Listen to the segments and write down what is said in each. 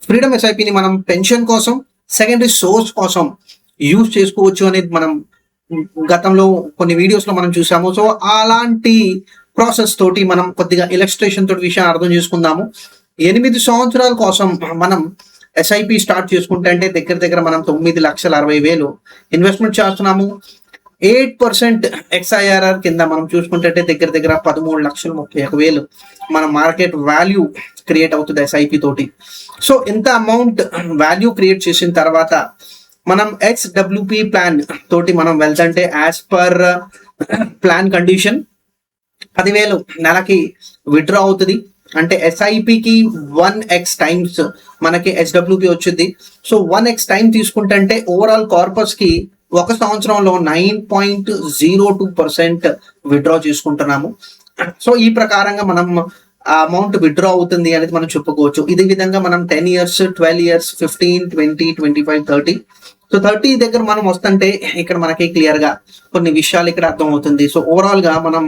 Freedom ఎస్ఐపిని మనం pension కోసం, secondary source కోసం యూజ్ చేసుకోవచ్చు అనేది మనం గతంలో కొన్ని వీడియోస్ లో మనం చూసాము. సో అలాంటి ప్రాసెస్ తోటి మనం కొద్దిగా ఇలస్ట్రేషన్ తోటి విషయాన్ని అర్థం చేసుకుందాము. 8 సంవత్సరాల కోసం మనం ఎస్ఐపి స్టార్ట్ చేసుకుంటే అంటే దగ్గర మనం 9,60,000 ఇన్వెస్ట్మెంట్ చేస్తున్నాము. 8% XIRR కింద మనం చూసుకుంటే దగ్గర 13,31,000 మన మార్కెట్ వాల్యూ క్రియేట్ అవుతుంది ఎస్ఐపి తోటి. సో ఇంత అమౌంట్ వాల్యూ క్రియేట్ చేసిన తర్వాత మనం XWP ప్లాన్ తోటి మనం వెళ్తుంటే యాజ్ పర్ ప్లాన్ కండిషన్ 10,000 నెలకి విత్డ్రా అవుతుంది. అంటే ఎస్ఐపికి 1x టైమ్స్ మనకి HWP వచ్చింది. సో 1x టైం తీసుకుంటే ఓవరాల్ కార్పస్ కి ఒక సంవత్సరంలో 9.02% విత్డ్రా చేసుకుంటున్నాము. సో ఈ ప్రకారంగా మనం అమౌంట్ విత్డ్రా అవుతుంది అనేది మనం చెప్పుకోవచ్చు. ఇదే విధంగా మనం 10 years, 12 years, 15, 20, 25, 30. సో 30 దగ్గర మనం వస్తుంటే ఇక్కడ మనకి క్లియర్ గా కొన్ని విషయాలు ఇక్కడ అర్థం అవుతుంది. సో ఓవరాల్ గా మనం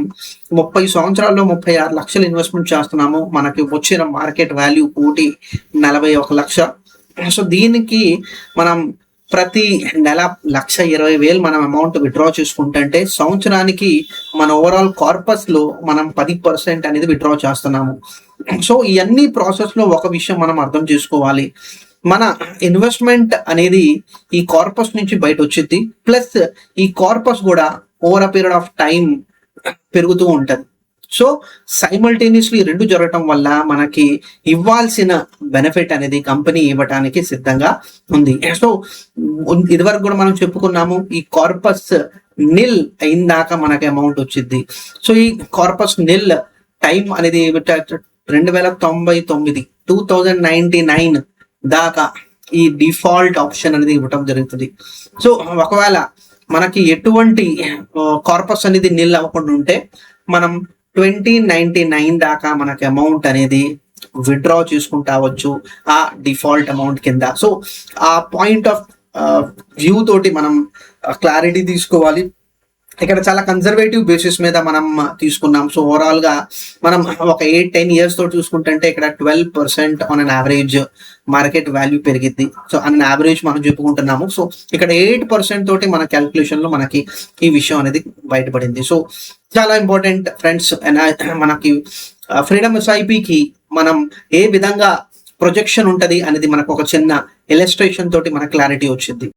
30 సంవత్సరాల్లో 36 లక్షలు ఇన్వెస్ట్మెంట్ చేస్తున్నాము. మనకి వచ్చిన మార్కెట్ వాల్యూ 1,41,00,000. సో దీనికి మనం ప్రతి నెల 1,20,000 మనం అమౌంట్ విత్డ్రా చేసుకుంటే సంవత్సరానికి మన ఓవరాల్ కార్పస్ లో మనం 10% అనేది విత్డ్రా చేస్తున్నాము. సో ఇవన్నీ ప్రాసెస్ లో ఒక విషయం మనం అర్థం చేసుకోవాలి. మన ఇన్వెస్ట్మెంట్ అనేది ఈ కార్పస్ నుంచి బయట వచ్చింది, ప్లస్ ఈ కార్పస్ కూడా over a period of time పెరుగుతూ ఉంటది. సో సైమల్టేనియస్లీ రెండు జరగటం వల్ల మనకి ఇవ్వాల్సిన బెనిఫిట్ అనేది కంపెనీ ఇవ్వటానికి సిద్ధంగా ఉంది. సో ఇదివరకు కూడా మనం చెప్పుకున్నాము, ఈ కార్పస్ నిల్ అయిందాక మనకి అమౌంట్ వచ్చింది. సో ఈ కార్పస్ నిల్ టైం అనేది 2099 2099 దాకా ఈ డిఫాల్ట్ ఆప్షన్ అనేది ఇవ్వటం జరుగుతుంది. సో ఒకవేళ మనకి ఎటువంటి కార్పస్ అనేది నిల్ అవ్వకుండా ఉంటే మనం 2099 దాకా మనకి అమౌంట్ అనేది విత్డ్రా చేసుకుంటావచ్చు ఆ డిఫాల్ట్ అమౌంట్ కింద. సో ఆ పాయింట్ ఆఫ్ వ్యూ తోటి మనం క్లారిటీ తీసుకోవాలి. ఇక్కడ చాలా కన్జర్వేటివ్ బేసిస్ మీద మనం తీసుకున్నాం. సో ఓవరాల్ గా మనం ఒక 8-10 years తో చూసుకుంటే ఇక్కడ 12% on an average market value పెరిగింది. సో అన్ యావరేజ్ మనం చెప్పుకుంటున్నాము. సో ఇక్కడ 8% తోటి మన క్యాల్కులేషన్ లో మనకి ఈ విషయం అనేది బయటపడింది. సో చాలా ఇంపార్టెంట్ ఫ్రెండ్స్. మనకి ఫ్రీడమ్ ఎస్ఐపికి మనం ఏ విధంగా ప్రొజెక్షన్ ఉంటది అనేది మనకు ఒక చిన్న ఇలస్ట్రేషన్ తోటి మన క్లారిటీ వచ్చింది.